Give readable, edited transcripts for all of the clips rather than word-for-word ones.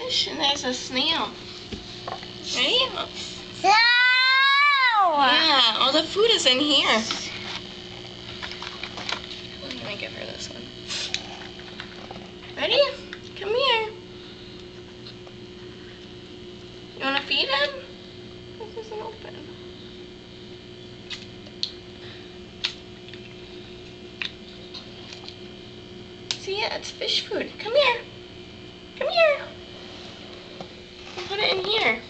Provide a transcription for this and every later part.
fish and there's a snail. Ready? No! Yeah, all the food is in here. I'm gonna give her this one. Ready? Come here. You wanna feed him? This isn't open. See it? It's fish food. Come here. Come here. I'll put it in here.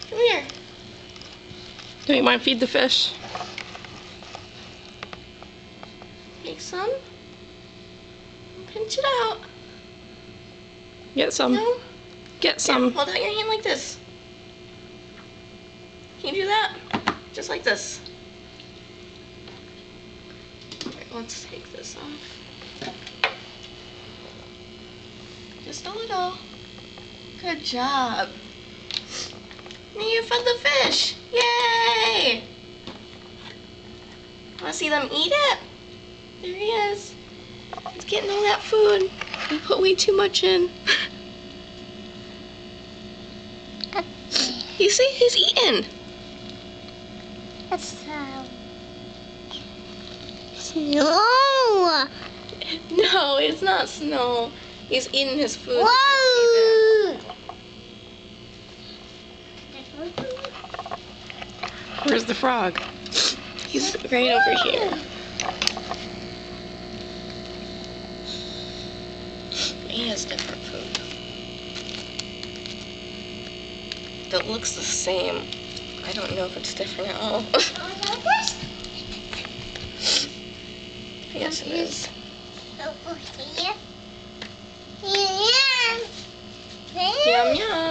Come here. Do you mind feed the fish? Take some. Pinch it out. Get some. No? Get Here, some. hold out your hand like this. Can you do that? Just like this. Alright, let's take this off. Just a little. Good job. Now you fed the fish. Yay! Want to see them eat it? There he is. He's getting all that food. We put way too much in. You see? He's eating. It's snow. No, it's not snow. He's eating his food. Whoa! Where's the frog? He's right over here. He has different food. That looks the same. I don't know if it's different at all. Yes, it is. Over here. Yeah. Yum yum.